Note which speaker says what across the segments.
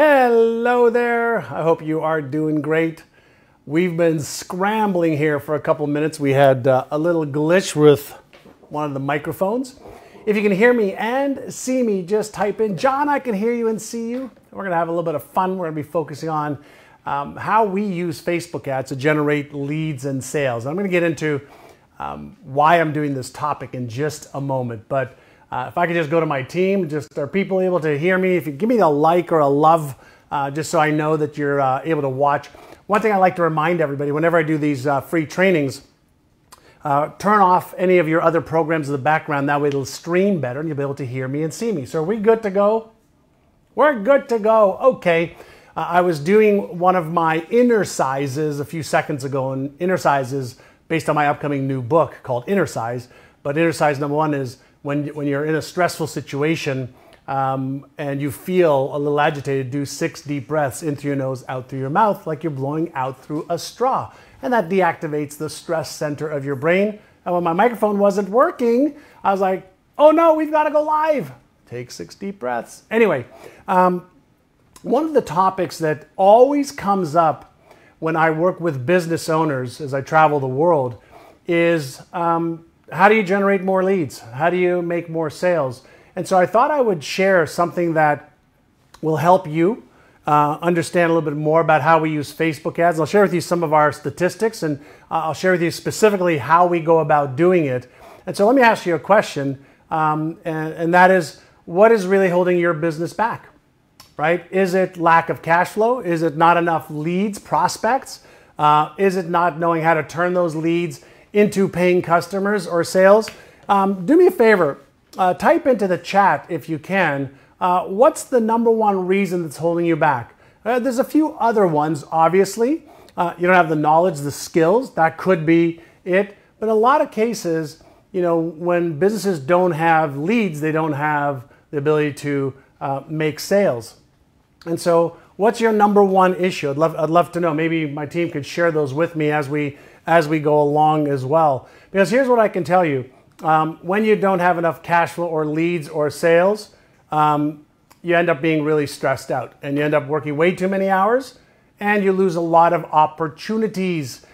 Speaker 1: Hello there. I hope you are doing great. We've been scrambling here for a couple minutes. We had a little glitch with one of the microphones. If you can hear me and see me, just type in, John, I can hear you and see you. We're going to have a little bit of fun. We're going to be focusing on how we use Facebook ads to generate leads and sales. I'm going to get into why I'm doing this topic in just a moment. But if I could just go to my team, are people able to hear me? If you give me a like or a love, just so I know that you're able to watch. One thing I like to remind everybody, whenever I do these free trainings, turn off any of your other programs in the background. That way it'll stream better and you'll be able to hear me and see me. So are we good to go? We're good to go. Okay. I was doing one of my inner sizes a few seconds ago, and inner size is based on my upcoming new book called Inner Size. But inner size number one is when you're in a stressful situation and you feel a little agitated, do 6 deep breaths in through your nose, out through your mouth, like you're blowing out through a straw. And that deactivates the stress center of your brain. And when my microphone wasn't working, I was like, oh no, we've got to go live. Take 6 deep breaths. Anyway, one of the topics that always comes up when I work with business owners as I travel the world is how do you generate more leads? How do you make more sales? And so I thought I would share something that will help you understand a little bit more about how we use Facebook ads. I'll share with you some of our statistics, and I'll share with you specifically how we go about doing it. And so let me ask you a question, and that is, what is really holding your business back? Right? Is it lack of cash flow? Is it not enough leads, prospects? Is it not knowing how to turn those leads into paying customers or sales? Do me a favor, type into the chat if you can, what's the number one reason that's holding you back? There's a few other ones, obviously. You don't have the knowledge, the skills, that could be it. But in a lot of cases, you know, when businesses don't have leads, they don't have the ability to make sales. And so what's your number one issue? I'd love to know. Maybe my team could share those with me as we go along as well. Because here's what I can tell you. When you don't have enough cash flow or leads or sales, you end up being really stressed out. And you end up working way too many hours. And you lose a lot of opportunities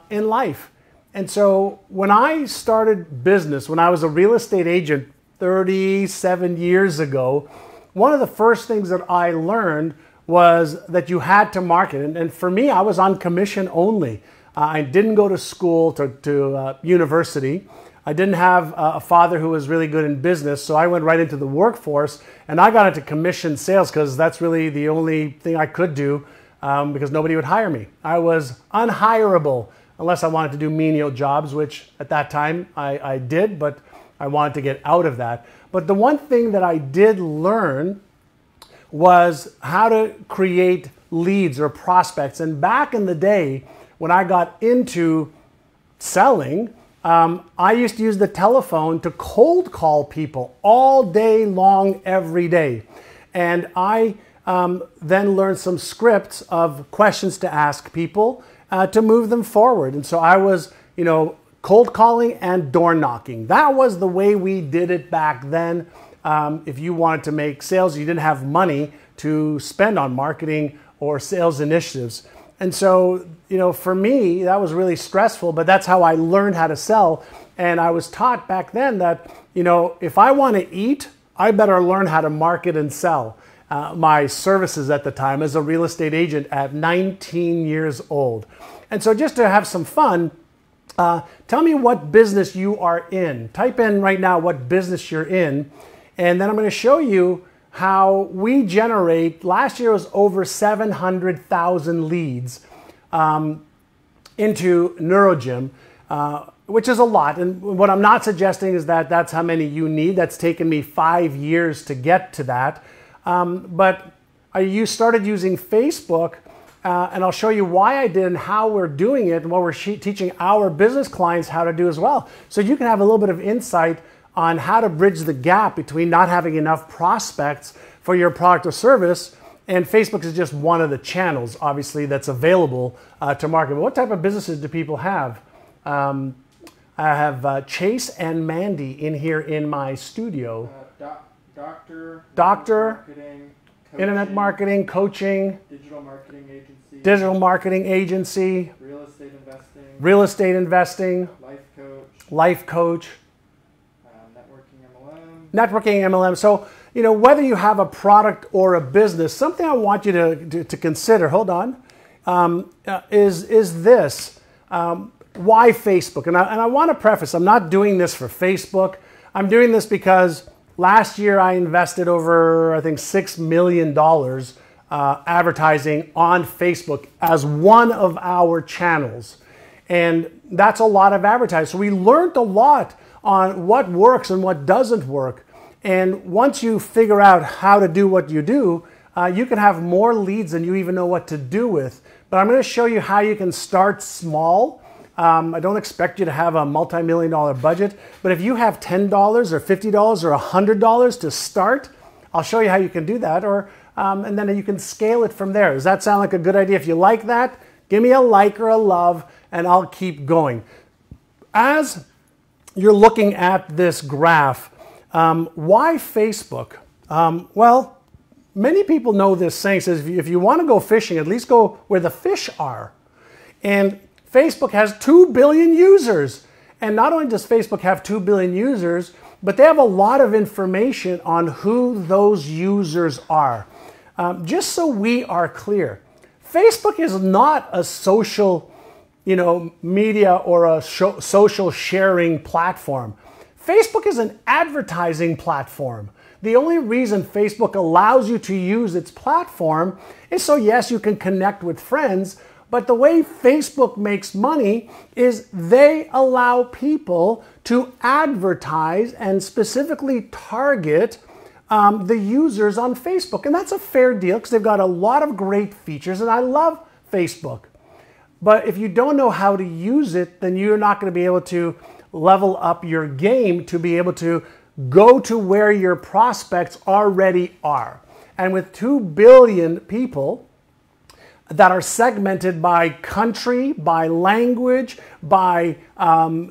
Speaker 1: in life. And so when I started business, when I was a real estate agent 37 years ago, one of the first things that I learned was that you had to market. And for me, I was on commission only. I didn't go to school, to university. I didn't have a father who was really good in business, so I went right into the workforce, and I got into commission sales because that's really the only thing I could do because nobody would hire me. I was unhireable unless I wanted to do menial jobs, which at that time I did, but I wanted to get out of that. But the one thing that I did learn was how to create leads or prospects. And back in the day, when I got into selling, I used to use the telephone to cold call people all day long, every day. And I then learned some scripts of questions to ask people to move them forward. And so I was, you know, cold calling and door knocking. That was the way we did it back then. If you wanted to make sales, you didn't have money to spend on marketing or sales initiatives. And so, you know, for me, that was really stressful, but that's how I learned how to sell. And I was taught back then that, you know, if I want to eat, I better learn how to market and sell my services at the time as a real estate agent at 19 years old. And so just to have some fun, tell me what business you are in. Type in right now what business you're in, and then I'm going to show you how we generate. Last year was over 700,000 leads into NeuroGym, which is a lot. And what I'm not suggesting is that that's how many you need. That's taken me 5 years to get to that. But I started using Facebook. And I'll show you why I did and how we're doing it and what we're teaching our business clients how to do as well. So you can have a little bit of insight on how to bridge the gap between not having enough prospects for your product or service. And Facebook is just one of the channels, obviously, that's available to market. But what type of businesses do people have? I have Chase and Mandy in here in my studio.
Speaker 2: Doctor.
Speaker 1: Doctor.
Speaker 2: Marketing.
Speaker 1: internet marketing, coaching,
Speaker 2: digital marketing agency,
Speaker 1: real estate investing,
Speaker 2: life coach,
Speaker 1: networking MLM. So, you know, whether you have a product or a business, something I want you to consider, hold on, is this. Why Facebook? And I want to preface, I'm not doing this for Facebook. I'm doing this because last year I invested over, I think, $6 million advertising on Facebook as one of our channels. And that's a lot of advertising. So we learned a lot on what works and what doesn't work. And once you figure out how to do what you do, you can have more leads than you even know what to do with. But I'm going to show you how you can start small. I don't expect you to have a multi-million-dollar budget, but if you have $10 or $50 or $100 to start, I'll show you how you can do that, and then you can scale it from there. Does that sound like a good idea? If you like that, give me a like or a love, and I'll keep going. As you're looking at this graph, why Facebook? Well, many people know this saying, says if you want to go fishing, at least go where the fish are. And Facebook has 2 billion users. And not only does Facebook have 2 billion users, but they have a lot of information on who those users are. Just so we are clear, Facebook is not a social, media or a social sharing platform. Facebook is an advertising platform. The only reason Facebook allows you to use its platform is so, yes, you can connect with friends, but the way Facebook makes money is they allow people to advertise and specifically target the users on Facebook. And that's a fair deal because they've got a lot of great features, and I love Facebook. But if you don't know how to use it, then you're not going to be able to level up your game to be able to go to where your prospects already are. And with 2 billion people that are segmented by country, by language, by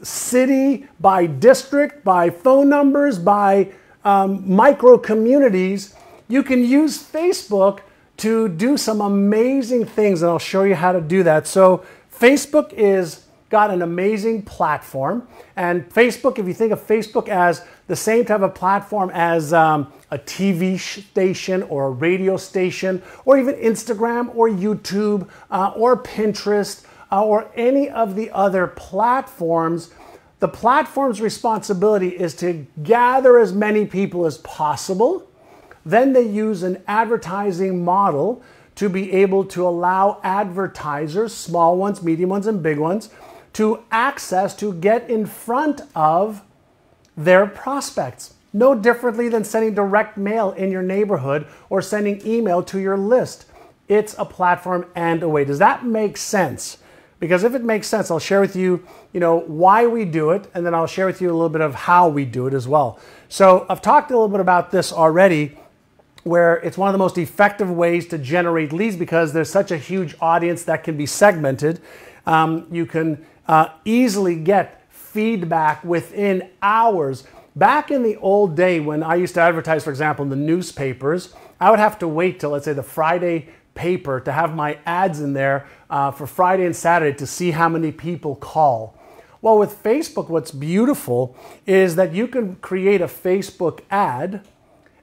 Speaker 1: city, by district, by phone numbers, by micro communities, you can use Facebook to do some amazing things, and I'll show you how to do that. So Facebook is got an amazing platform, and Facebook, if you think of Facebook as the same type of platform as a TV station or a radio station, or even Instagram or YouTube or Pinterest or any of the other platforms, the platform's responsibility is to gather as many people as possible. Then they use an advertising model to be able to allow advertisers, small ones, medium ones, and big ones, to access, to get in front of their prospects. No differently than sending direct mail in your neighborhood or sending email to your list. It's a platform and a way. Does that make sense? Because if it makes sense, I'll share with you, why we do it, and then I'll share with you a little bit of how we do it as well. So I've talked a little bit about this already, where it's one of the most effective ways to generate leads because there's such a huge audience that can be segmented. You can easily get feedback within hours. Back in the old day when I used to advertise, for example, in the newspapers, I would have to wait till, let's say, the Friday paper to have my ads in there for Friday and Saturday to see how many people call. Well, with Facebook, what's beautiful is that you can create a Facebook ad,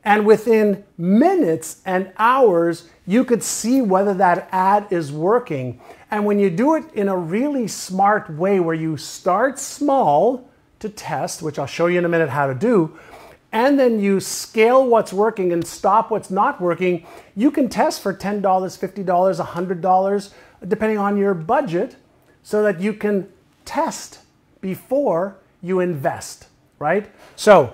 Speaker 1: and within minutes and hours, you could see whether that ad is working. And when you do it in a really smart way where you start small to test, which I'll show you in a minute how to do, and then you scale what's working and stop what's not working, you can test for $10, $50, $100, depending on your budget, so that you can test before you invest, right? So,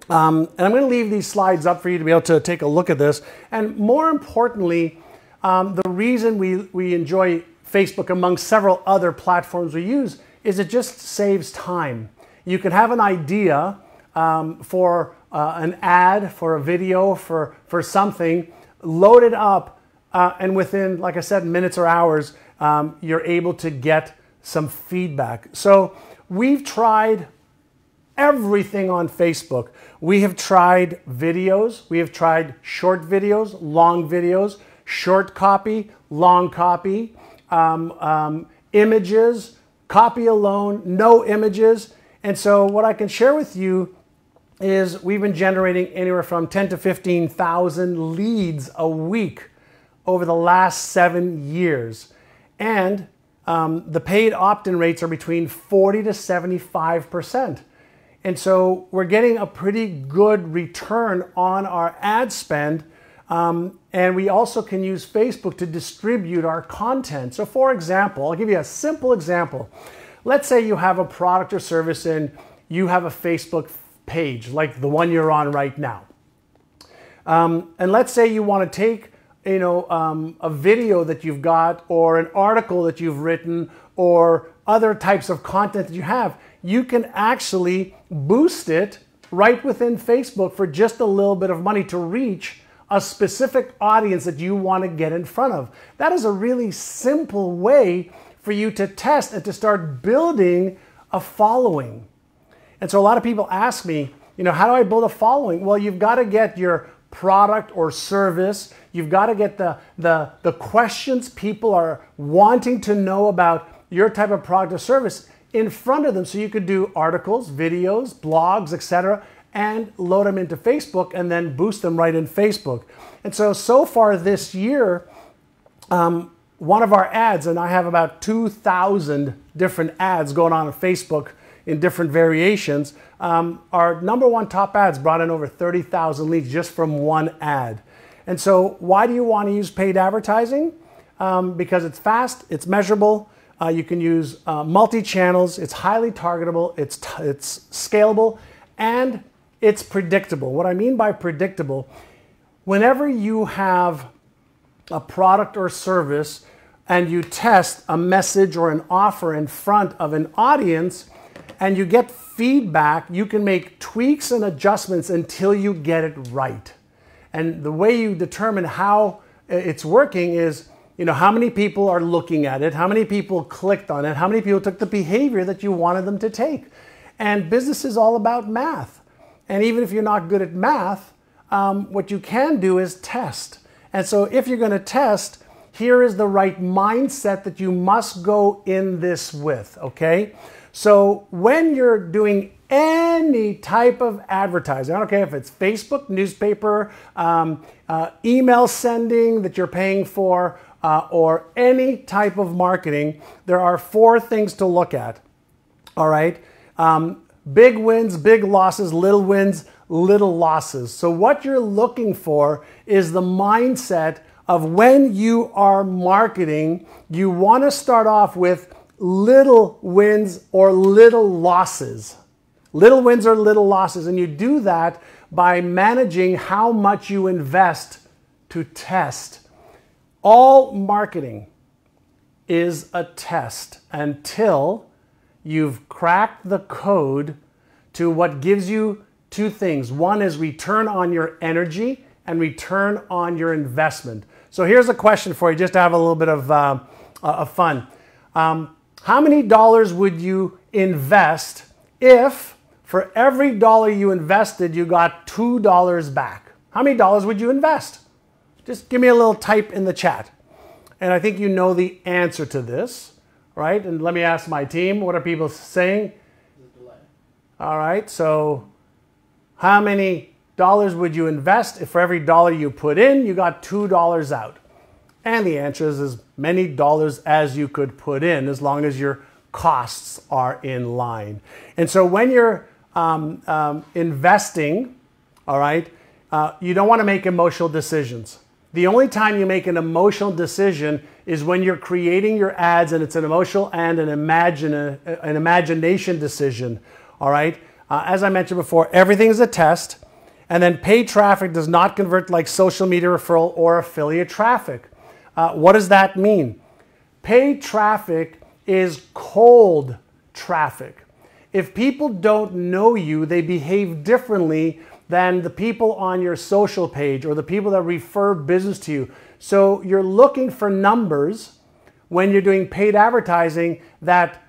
Speaker 1: and I'm going to leave these slides up for you to be able to take a look at this. And more importantly, the reason we enjoy Facebook among several other platforms we use is it just saves time. You can have an idea for an ad, for a video, for something, load it up, and within, like I said, minutes or hours, you're able to get some feedback. So we've tried everything on Facebook. We have tried videos, we have tried short videos, long videos, short copy, long copy, images, copy alone, no images. And so what I can share with you is we've been generating anywhere from 10 to 15,000 leads a week over the last 7 years. And the paid opt-in rates are between 40 to 75%. And so we're getting a pretty good return on our ad spend. And we also can use Facebook to distribute our content. So for example, I'll give you a simple example. Let's say you have a product or service and you have a Facebook page like the one you're on right now. And let's say you want to take a video that you've got or an article that you've written or other types of content that you have. You can actually boost it right within Facebook for just a little bit of money to reach a specific audience that you want to get in front of. That is a really simple way for you to test and to start building a following. And so a lot of people ask me, how do I build a following? Well, you've got to get your product or service. You've got to get the questions people are wanting to know about your type of product or service in front of them, so you could do articles, videos, blogs, etc., and load them into Facebook and then boost them right in Facebook. And so far this year, one of our ads, and I have about 2,000 different ads going on Facebook in different variations, our number one top ads brought in over 30,000 leads just from one ad. And so why do you want to use paid advertising? Because it's fast, it's measurable, you can use multi-channels, it's highly targetable, it's scalable, and it's predictable. What I mean by predictable, whenever you have a product or service and you test a message or an offer in front of an audience and you get feedback, you can make tweaks and adjustments until you get it right. And the way you determine how it's working is, how many people are looking at it, how many people clicked on it, how many people took the behavior that you wanted them to take. And business is all about math. And even if you're not good at math, what you can do is test. And so if you're going to test, here is the right mindset that you must go in this with, okay? So when you're doing any type of advertising, I don't care if it's Facebook, newspaper, email sending that you're paying for, or any type of marketing, there are 4 things to look at, all right? Big wins, big losses, little wins, little losses. So what you're looking for is the mindset of when you are marketing, you want to start off with little wins or little losses. Little wins or little losses. And you do that by managing how much you invest to test. All marketing is a test until you've cracked the code to what gives you 2 things. One is return on your energy and return on your investment. So here's a question for you, just to have a little bit of fun. How many dollars would you invest if for every dollar you invested, you got $2 back? How many dollars would you invest? Just give me a little type in the chat. And I think you know the answer to this, right? And let me ask my team, what are people saying? All right, so how many dollars would you invest if for every dollar you put in, you got $2 out? And the answer is as many dollars as you could put in, as long as your costs are in line. And so when you're investing, all right, you don't want to make emotional decisions. The only time you make an emotional decision is when you're creating your ads and it's an emotional and an imagination decision, all right? As I mentioned before, everything is a test, and then paid traffic does not convert like social media referral or affiliate traffic. What does that mean? Paid traffic is cold traffic. If people don't know you, they behave differently than the people on your social page or the people that refer business to you. So you're looking for numbers when you're doing paid advertising that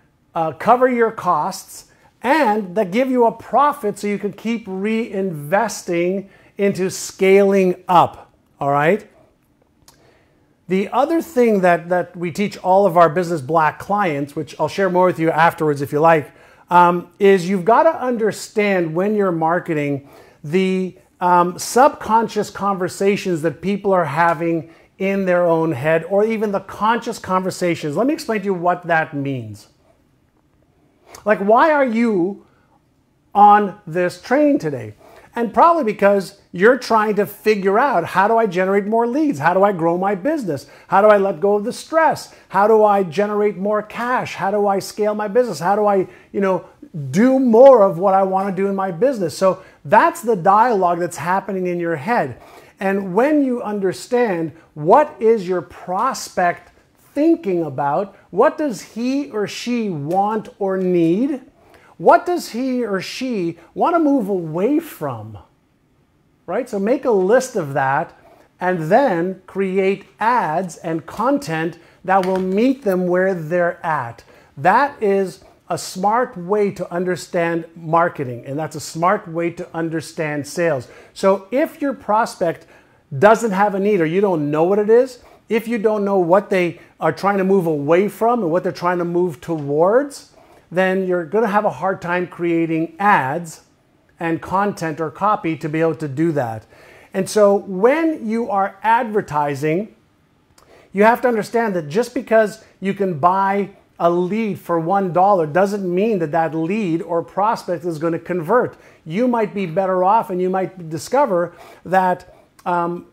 Speaker 1: cover your costs and that give you a profit so you can keep reinvesting into scaling up, all right? The other thing that we teach all of our Business Black clients, which I'll share more with you afterwards if you like, is you've got to understand when you're marketing the subconscious conversations that people are having in their own head, or even the conscious conversations. Let me explain to you what that means. Like, why are you on this training today? And probably because you're trying to figure out, how do I generate more leads? How do I grow my business? How do I let go of the stress? How do I generate more cash? How do I scale my business? How do I, do more of what I want to do in my business? So that's the dialogue that's happening in your head. And when you understand what is your prospect thinking about, what does he or she want or need? What does he or she want to move away from? Right? So make a list of that and then create ads and content that will meet them where they're at. That is a smart way to understand marketing, and that's a smart way to understand sales. So if your prospect doesn't have a need, or you don't know what it is, if you don't know what they are trying to move away from and what they're trying to move towards, then you're going to have a hard time creating ads and content or copy to be able to do that. And so when you are advertising, you have to understand that just because you can buy a lead for $1 doesn't mean that that lead or prospect is going to convert. You might be better off, and you might discover that paying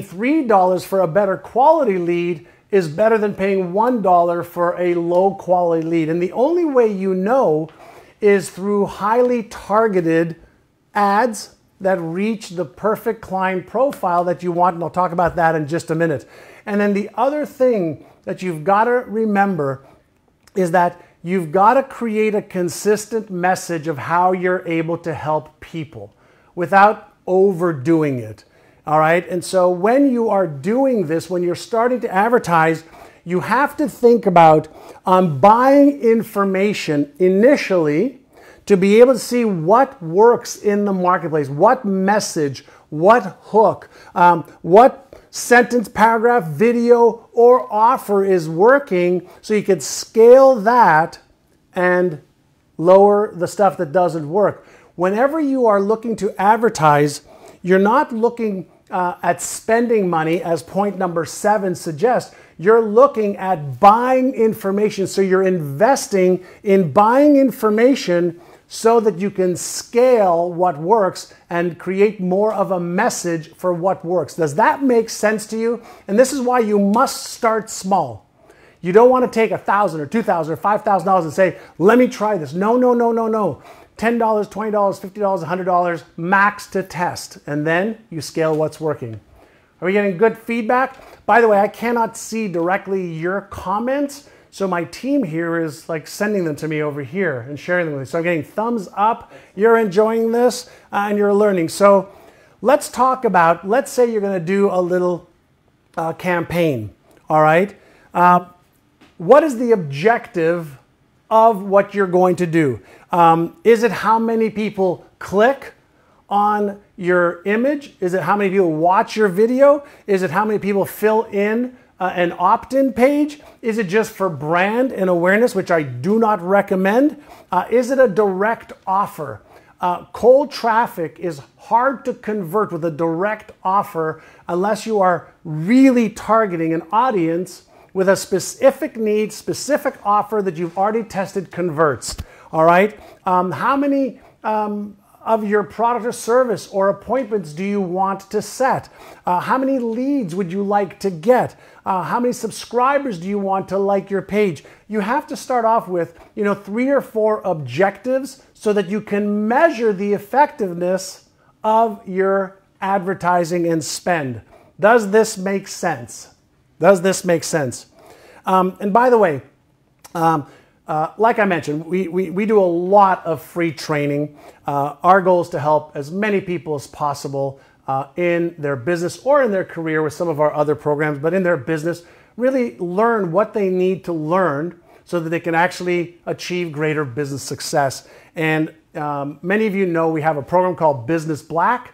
Speaker 1: $3 for a better quality lead is better than paying $1 for a low quality lead. And the only way you know is through highly targeted ads that reach the perfect client profile that you want. And I'll talk about that in just a minute. And then the other thing that you've got to remember is that you've got to create a consistent message of how you're able to help people without overdoing it. All right. And so when you are doing this, when you're starting to advertise, you have to think about buying information initially to be able to see what works in the marketplace, what message, what hook, what sentence, paragraph, video, or offer is working, so you could scale that and lower the stuff that doesn't work. Whenever you are looking to advertise, you're not looking at spending money, as point number 7 suggests. You're looking at buying information. So you're investing in buying information so that you can scale what works and create more of a message for what works. Does that make sense to you? And this is why you must start small. You don't want to take $1,000 or $2,000 or $5,000 and say, let me try this. No, no, no, no, no. $10, $20, $50, $100 max to test. And then you scale what's working. Are we getting good feedback? By the way, I cannot see directly your comments, so my team here is like sending them to me over here and sharing them with me. So I'm getting thumbs up, you're enjoying this, and you're learning. So let's talk about, let's say you're going to do a little campaign, all right? What is the objective of what you're going to do? Is it how many people click on your image? Is it how many people watch your video? Is it how many people fill in an opt-in page? Is it just for brand and awareness, which I do not recommend? Is it a direct offer? Cold traffic is hard to convert with a direct offer unless you are really targeting an audience with a specific need, specific offer that you've already tested converts. All right. How many of your product or service or appointments do you want to set? How many leads would you like to get? How many subscribers do you want to like your page? You have to start off with, 3 or 4 objectives so that you can measure the effectiveness of your advertising and spend. Does this make sense? Does this make sense? And by the way, like I mentioned, we do a lot of free training. Our goal is to help as many people as possible in their business or in their career with some of our other programs, but in their business, really learn what they need to learn so that they can actually achieve greater business success. And many of you know we have a program called Business Black.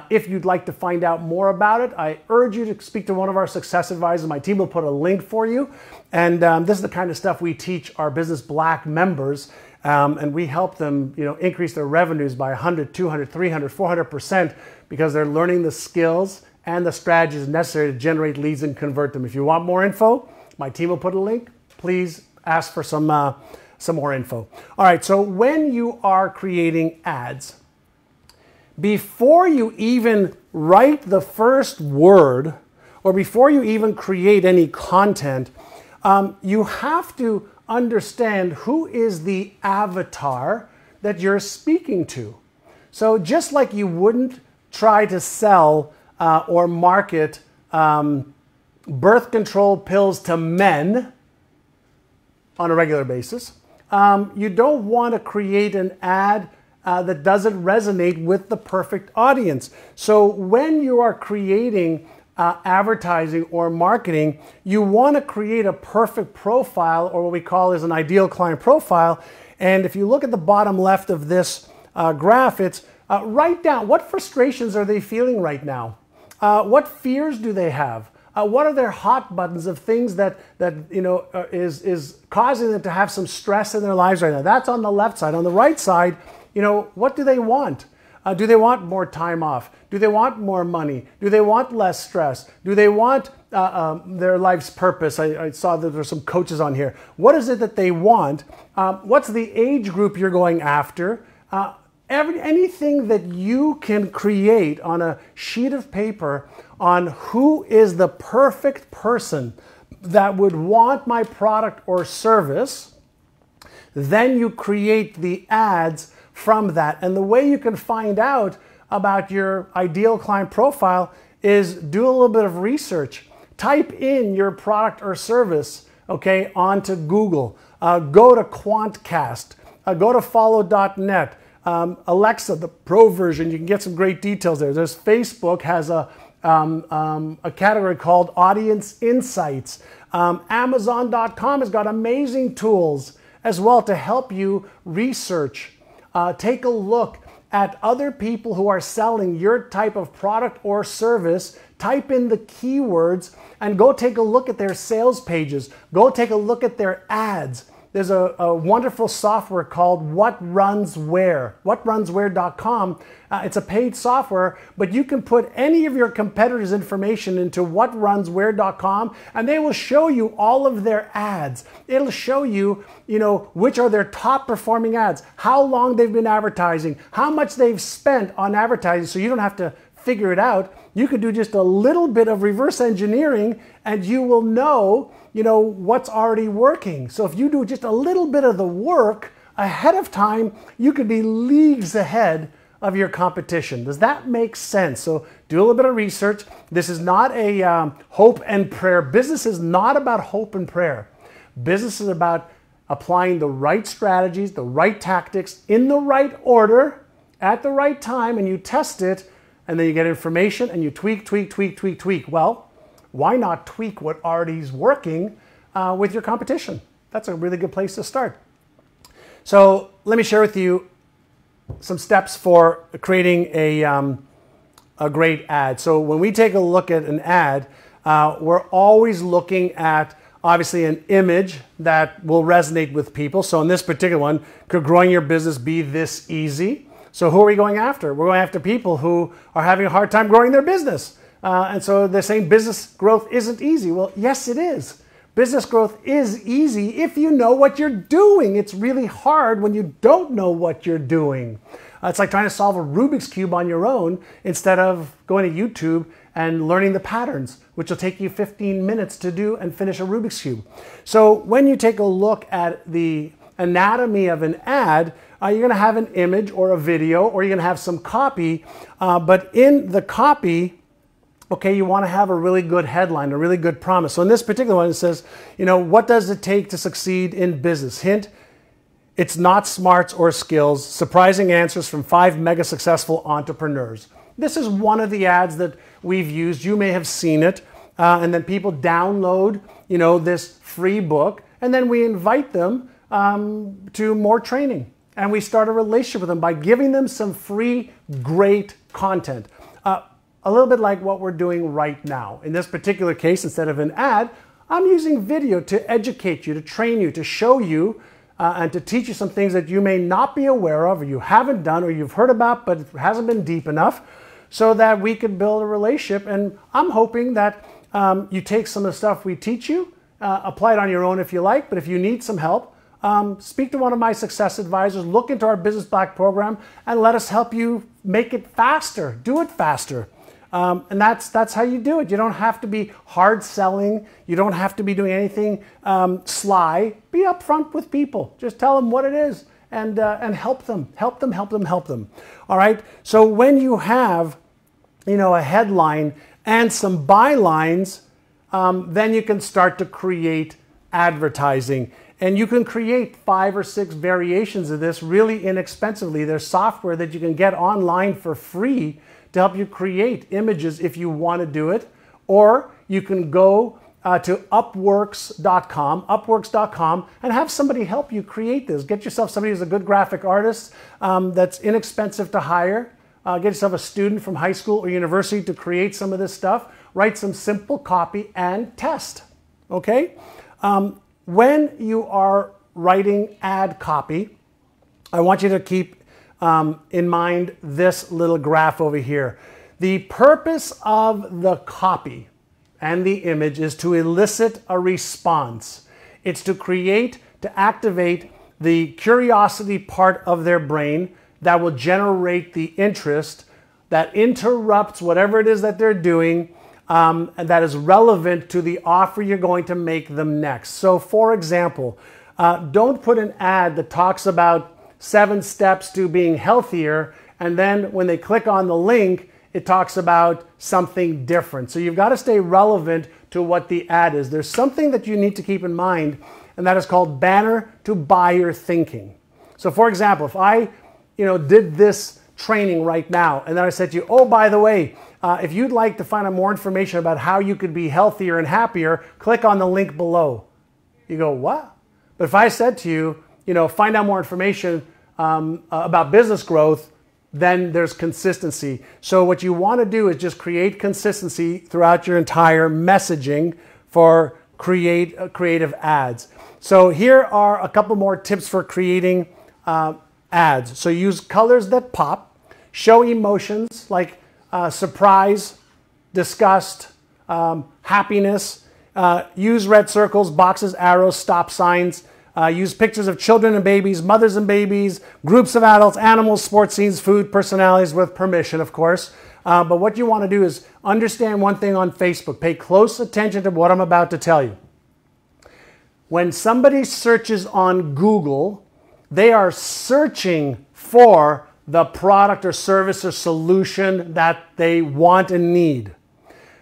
Speaker 1: If you'd like to find out more about it, I urge you to speak to one of our success advisors. My team will put a link for you. And this is the kind of stuff we teach our Business Black members. And we help them, increase their revenues by 100, 200, 300, 400% because they're learning the skills and the strategies necessary to generate leads and convert them. If you want more info, my team will put a link. Please ask for some more info. All right, so when you are creating ads, before you even write the first word or before you even create any content, you have to understand who is the avatar that you're speaking to. So just like you wouldn't try to sell or market birth control pills to men on a regular basis, you don't want to create an ad that doesn't resonate with the perfect audience. So when you are creating advertising or marketing, you want to create a perfect profile, or what we call is an ideal client profile. And if you look at the bottom left of this graph, it's write down what frustrations are they feeling right now? What fears do they have? What are their hot buttons of things that is causing them to have some stress in their lives right now? That's on the left side. On the right side, what do they want? Do they want more time off? Do they want more money? Do they want less stress? Do they want their life's purpose? I saw that there's some coaches on here. What is it that they want? What's the age group you're going after? Anything that you can create on a sheet of paper on who is the perfect person that would want my product or service, then you create the ads from that. And the way you can find out about your ideal client profile is do a little bit of research. Type in your product or service, okay, onto Google. Go to Quantcast. Go to follow.net. Alexa, the pro version, you can get some great details there. There's Facebook has a category called Audience Insights. Amazon.com has got amazing tools as well to help you research. Take a look at other people who are selling your type of product or service. Type in the keywords and go take a look at their sales pages. Go take a look at their ads. There's a wonderful software called What Runs Where, whatrunswhere.com. It's a paid software, but you can put any of your competitors' information into whatrunswhere.com and they will show you all of their ads. It'll show you, which are their top performing ads, how long they've been advertising, how much they've spent on advertising, so you don't have to figure it out. You could do just a little bit of reverse engineering and you will know what's already working. So if you do just a little bit of the work ahead of time, you could be leagues ahead of your competition. Does that make sense? So do a little bit of research. This is not a hope and prayer. Business is not about hope and prayer. Business is about applying the right strategies, the right tactics in the right order at the right time, and you test it, and then you get information and you tweak. Well, why not tweak what already is working with your competition? That's a really good place to start. So let me share with you some steps for creating a great ad. So when we take a look at an ad, we're always looking at obviously an image that will resonate with people. So in this particular one, could growing your business be this easy? So who are we going after? We're going after people who are having a hard time growing their business. And so they're saying business growth isn't easy. Well, yes, it is. Business growth is easy if you know what you're doing. It's really hard when you don't know what you're doing. It's like trying to solve a Rubik's Cube on your own instead of going to YouTube and learning the patterns, which will take you 15 minutes to do and finish a Rubik's Cube. So when you take a look at the anatomy of an ad, you're going to have an image or a video, or you're going to have some copy. But in the copy, okay, you want to have a really good headline, a really good promise. So in this particular one, it says, what does it take to succeed in business? Hint, it's not smarts or skills. Surprising answers from 5 mega successful entrepreneurs. This is one of the ads that we've used. You may have seen it. And then people download, this free book and then we invite them to more training. And we start a relationship with them by giving them some free, great content. A little bit like what we're doing right now. In this particular case, instead of an ad, I'm using video to educate you, to train you, to show you, and to teach you some things that you may not be aware of, or you haven't done, or you've heard about, but it hasn't been deep enough, so that we could build a relationship. And I'm hoping that you take some of the stuff we teach you, apply it on your own if you like, but if you need some help, speak to one of my success advisors, look into our Business Black program, and let us help you make it faster, do it faster. And that's how you do it. You don't have to be hard selling. You don't have to be doing anything sly. Be upfront with people. Just tell them what it is and help them. Help them, help them, help them. All right? So when you have, a headline and some bylines, then you can start to create advertising. And you can create 5 or 6 variations of this really inexpensively. There's software that you can get online for free to help you create images if you want to do it. Or you can go to upworks.com, and have somebody help you create this. Get yourself somebody who's a good graphic artist that's inexpensive to hire. Get yourself a student from high school or university to create some of this stuff. Write some simple copy and test, okay? When you are writing ad copy, I want you to keep in mind this little graph over here. The purpose of the copy and the image is to elicit a response. It's to activate the curiosity part of their brain that will generate the interest that interrupts whatever it is that they're doing, and that is relevant to the offer you're going to make them next. So for example, don't put an ad that talks about 7 steps to being healthier, and then when they click on the link, it talks about something different. So you've got to stay relevant to what the ad is. There's something that you need to keep in mind, and that is called banner to buyer thinking. So for example, if I did this training right now, and then I said to you, oh, by the way, if you'd like to find out more information about how you could be healthier and happier, click on the link below. You go, what? But if I said to you, find out more information about business growth, then there's consistency. So what you want to do is just create consistency throughout your entire messaging for creative ads. So here are a couple more tips for creating ads. So use colors that pop, show emotions like surprise, disgust, happiness, use red circles, boxes, arrows, stop signs. Use pictures of children and babies, mothers and babies, groups of adults, animals, sports scenes, food, personalities, with permission, of course. But what you want to do is understand one thing on Facebook. Pay close attention to what I'm about to tell you. When somebody searches on Google, they are searching for the product or service or solution that they want and need.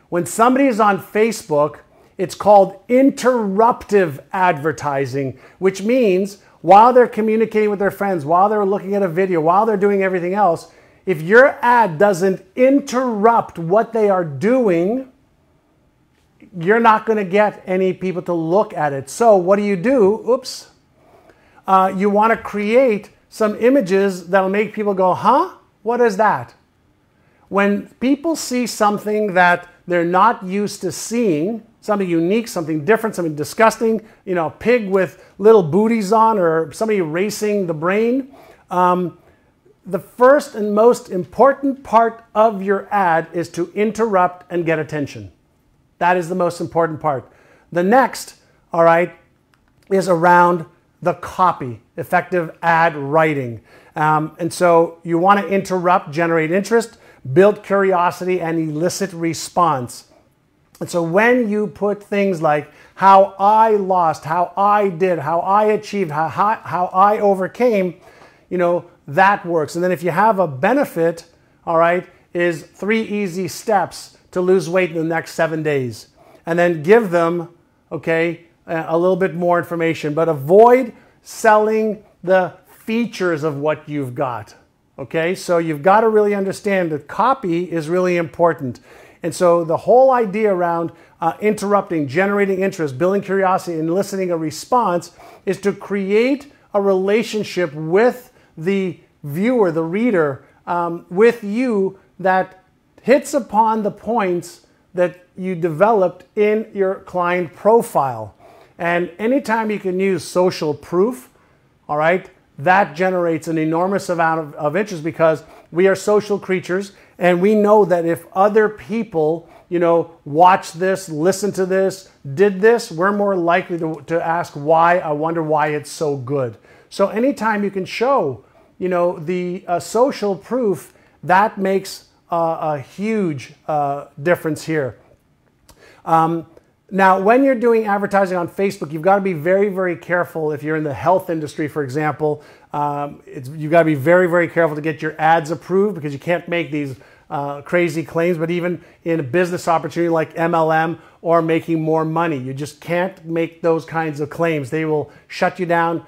Speaker 1: When somebody is on Facebook, it's called interruptive advertising, which means while they're communicating with their friends, while they're looking at a video, while they're doing everything else, if your ad doesn't interrupt what they are doing, you're not going to get any people to look at it. So what do? Oops. You want to create some images that'll make people go, huh? What is that? When people see something that they're not used to seeing, something unique, something different, something disgusting, a pig with little booties on, or somebody racing the brain. The first and most important part of your ad is to interrupt and get attention. That is the most important part. The next, all right, is around the copy, effective ad writing. And so you want to interrupt, generate interest, build curiosity, and elicit response. And so when you put things like how I lost, how I did, how I achieved, how I overcame, that works. And then if you have a benefit, all right, is 3 easy steps to lose weight in the next 7 days. And then give them, okay, a little bit more information, but avoid selling the features of what you've got. Okay, so you've got to really understand that copy is really important. And so the whole idea around interrupting, generating interest, building curiosity, and eliciting a response is to create a relationship with the viewer, the reader, with you that hits upon the points that you developed in your client profile. And anytime you can use social proof, all right, that generates an enormous amount of interest, because we are social creatures, and we know that if other people, you know, watch this, listen to this, did this, we're more likely to ask why. I wonder why it's so good. So anytime you can show, you know, the social proof, that makes a huge difference here. Now, when you're doing advertising on Facebook, you've got to be very, very careful. If you're in the health industry, for example, you've got to be very, very careful to get your ads approved, because you can't make these crazy claims. But even in a business opportunity like MLM or making more money, you just can't make those kinds of claims. They will shut you down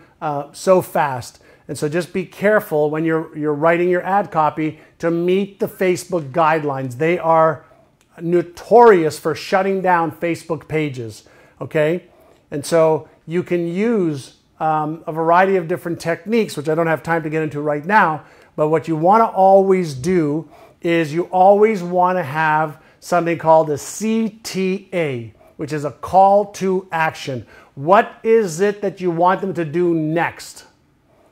Speaker 1: so fast. And so just be careful when you're writing your ad copy to meet the Facebook guidelines. They are notorious for shutting down Facebook pages, okay? And so you can use a variety of different techniques, which I don't have time to get into right now, but what you want to always do is you always want to have something called a CTA, which is a call to action. What is it that you want them to do next?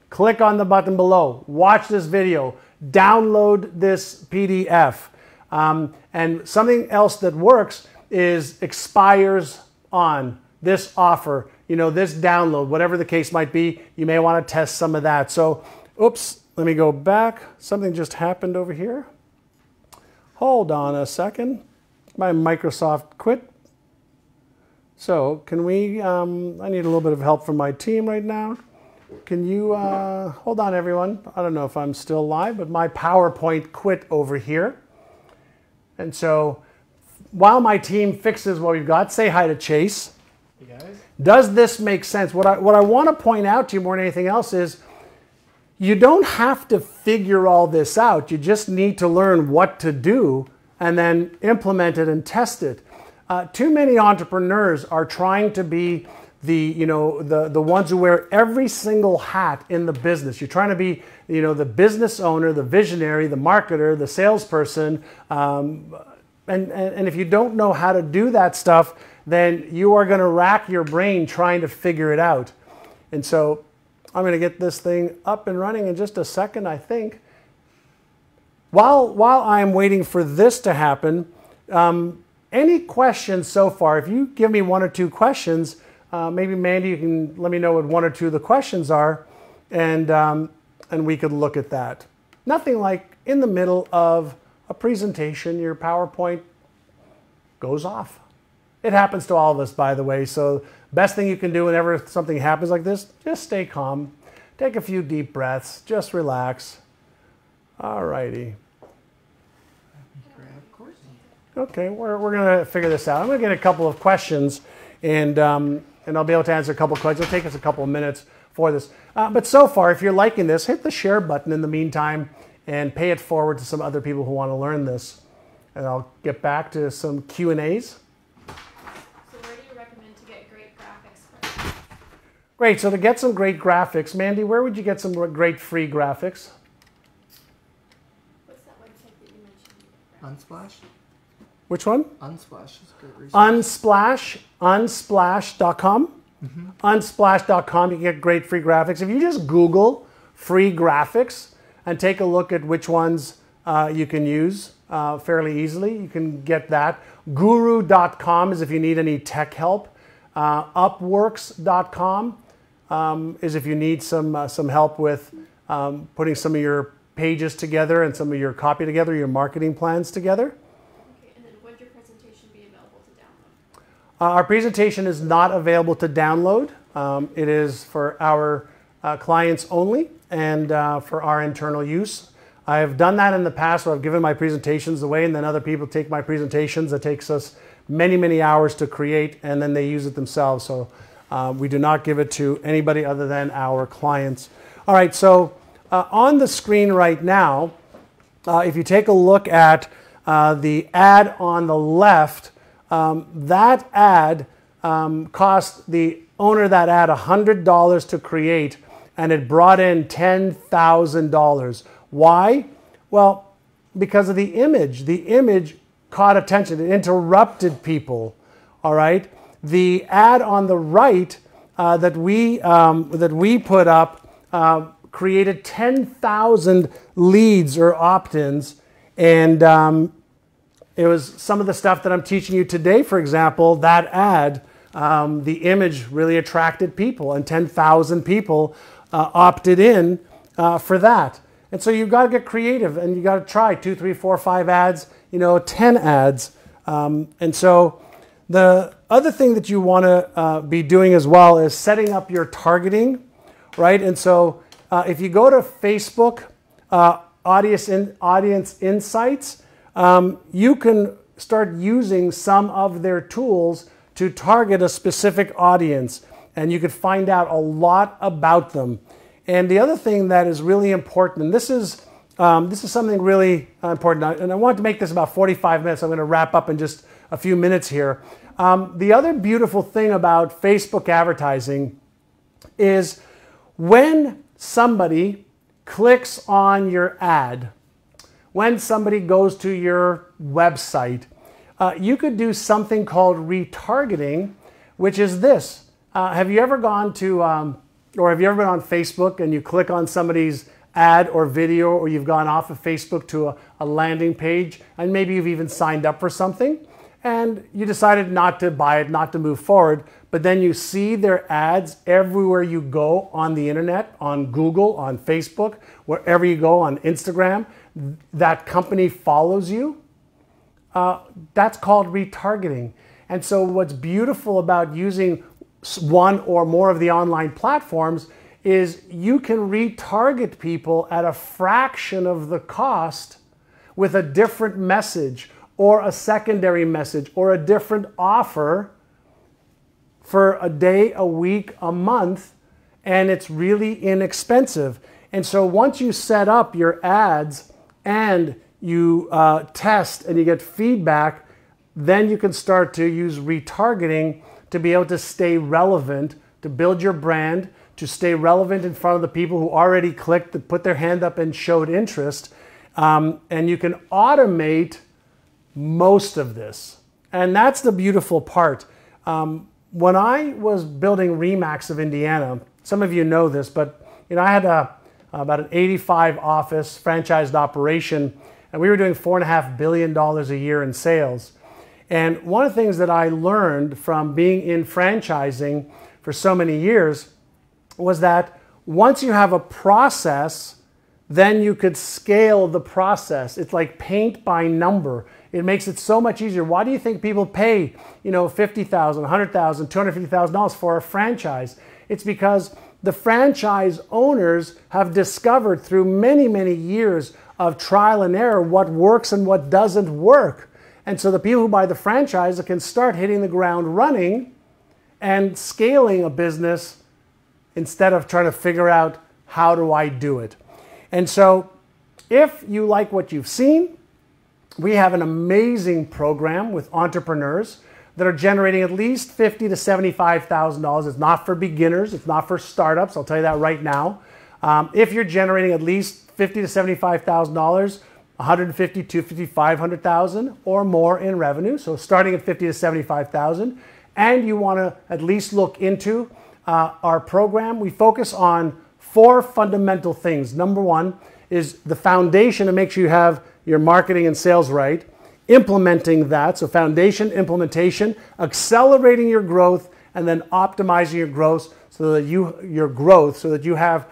Speaker 1: Click on the button below, watch this video, download this PDF. And something else that works is expires on this offer, you know, this download, whatever the case might be. You may want to test some of that. So, oops, let me go back. Something just happened over here. Hold on a second. My Microsoft quit. So can we, I need a little bit of help from my team right now. Can you, hold on everyone. I don't know if I'm still live, but my PowerPoint quit over here. And so while my team fixes what we've got, say hi to Chase.
Speaker 2: Hey guys.
Speaker 1: Does this make sense? What I want to point out to you more than anything else is you don't have to figure all this out. You just need to learn what to do and then implement it and test it. Too many entrepreneurs are trying to be the ones who wear every single hat in the business. You're trying to be, you know, the business owner, the visionary, the marketer, the salesperson. And if you don't know how to do that stuff, then you are going to rack your brain trying to figure it out. And so I'm going to get this thing up and running in just a second, I think. While I'm waiting for this to happen, any questions so far? If you give me one or two questions, maybe Mandy, you can let me know what one or two of the questions are, and we could look at that. Nothing like in the middle of a presentation, your PowerPoint goes off. It happens to all of us, by the way, so best thing you can do whenever something happens like this, just stay calm. Take a few deep breaths, just relax. All righty. Okay, we're going to figure this out. I'm going to get a couple of questions, and I'll be able to answer a couple of questions. It'll take us a couple of minutes for this. But so far, if you're liking this, hit the share button in the meantime and pay it forward to some other people who want to learn this. And I'll get back to some Q&As.
Speaker 3: So where do you recommend to get great graphics from?
Speaker 1: Great, so to get some great graphics, Mandy, where would you get some great free graphics?
Speaker 3: What's that website that you mentioned?
Speaker 2: Unsplash?
Speaker 1: Which one?
Speaker 2: Unsplash is good research.
Speaker 1: Unsplash.com. Mm-hmm. Unsplash.com, you can get great free graphics. If you just Google free graphics and take a look at which ones you can use fairly easily, you can get that. Guru.com is if you need any tech help. Upworks.com is if you need some help with putting some of your pages together and some of your copy together, your marketing plans together. Our presentation is not available to download. It is for our clients only and for our internal use. I have done that in the past where I've given my presentations away and then other people take my presentations. It takes us many, many hours to create and then they use it themselves. So we do not give it to anybody other than our clients. All right, so on the screen right now, if you take a look at the ad on the left, that ad cost the owner of that ad $100 to create, and it brought in $10,000. Why? Well, because of the image. The image caught attention. It interrupted people. All right. The ad on the right that we put up created 10,000 leads or opt-ins, and it was some of the stuff that I'm teaching you today. For example, that ad, the image really attracted people, and 10,000 people opted in for that. And so you've got to get creative, and you got to try 2, 3, 4, 5 ads, 10 ads. And so the other thing that you want to be doing as well is setting up your targeting, right? And so if you go to Facebook Audience Insights, you can start using some of their tools to target a specific audience, and you could find out a lot about them. And the other thing that is really important, and this is something really important, and I want to make this about 45 minutes. I'm going to wrap up in just a few minutes here. The other beautiful thing about Facebook advertising is when somebody clicks on your ad, when somebody goes to your website, you could do something called retargeting, which is this. Have you ever gone to, or have you ever been on Facebook and you click on somebody's ad or video, or you've gone off of Facebook to a landing page, and maybe you've even signed up for something, and you decided not to buy it, not to move forward, but then you see their ads everywhere you go on the internet, on Google, on Facebook, wherever you go, on Instagram, that company follows you. That's called retargeting. And so what's beautiful about using one or more of the online platforms is you can retarget people at a fraction of the cost with a different message or a secondary message or a different offer for a day, a week, a month, and it's really inexpensive. And so once you set up your ads and you test and you get feedback, then you can start to use retargeting to be able to stay relevant, to build your brand, to stay relevant in front of the people who already clicked, that put their hand up and showed interest. And you can automate most of this. And that's the beautiful part. When I was building RE/MAX of Indiana, some of you know this, but I had about an 85 office franchised operation, and we were doing $4.5 billion a year in sales. And one of the things that I learned from being in franchising for so many years was that once you have a process, then you could scale the process. It's like paint by number. It makes it so much easier. Why do you think people pay, $50,000, $100,000, $250,000 for a franchise? It's because the franchise owners have discovered through many, many years of trial and error what works and what doesn't work. And so the people who buy the franchise can start hitting the ground running and scaling a business instead of trying to figure out how do I do it. And so if you like what you've seen, we have an amazing program with entrepreneurs that are generating at least $50,000 to $75,000. It's not for beginners. It's not for startups. I'll tell you that right now. If you're generating at least $50,000 to $75,000, $150,000, $250,000, $500,000 or more in revenue, so starting at $50,000 to $75,000, and you want to at least look into our program, we focus on 4 fundamental things. Number 1 is the foundation to make sure you have your marketing and sales right, implementing that, so foundation, implementation, accelerating your growth, and then optimizing your growth so that you have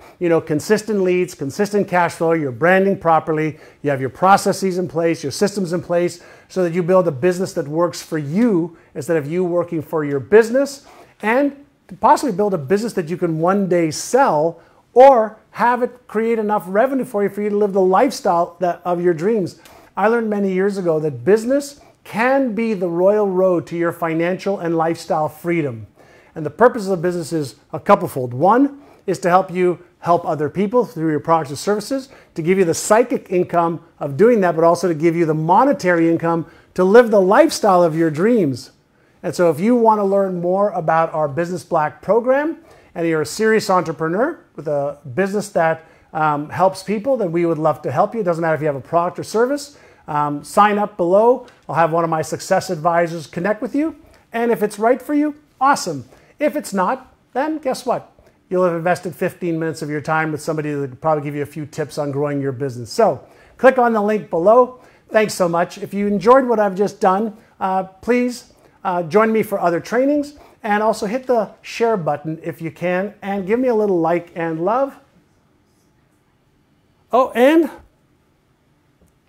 Speaker 1: consistent leads, consistent cash flow, you're branding properly, you have your processes in place, your systems in place, so that you build a business that works for you instead of you working for your business, and to possibly build a business that you can one day sell or have it create enough revenue for you to live the lifestyle of your dreams. I learned many years ago that business can be the royal road to your financial and lifestyle freedom. And the purpose of the business is a couplefold. 1 is to help you help other people through your products or services, to give you the psychic income of doing that, but also to give you the monetary income to live the lifestyle of your dreams. And so if you want to learn more about our Business Black program and you're a serious entrepreneur with a business that helps people, then we would love to help you. It doesn't matter if you have a product or service. Sign up below. I'll have one of my success advisors connect with you. And if it's right for you, awesome. If it's not, then guess what? You'll have invested 15 minutes of your time with somebody that could probably give you a few tips on growing your business. So click on the link below. Thanks so much. If you enjoyed what I've just done, please join me for other trainings, and also hit the share button if you can, and give me a little like and love. Oh, and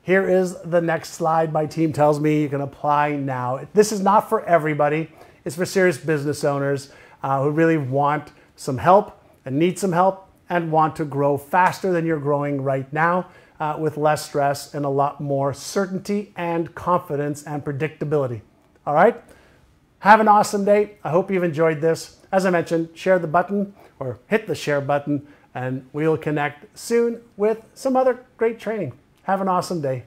Speaker 1: here is the next slide. My team tells me you can apply now. This is not for everybody. It's for serious business owners who really want some help and need some help and want to grow faster than you're growing right now with less stress and a lot more certainty and confidence and predictability. All right? Have an awesome day. I hope you've enjoyed this. As I mentioned, share the button or hit the share button, and we'll connect soon with some other great training. Have an awesome day.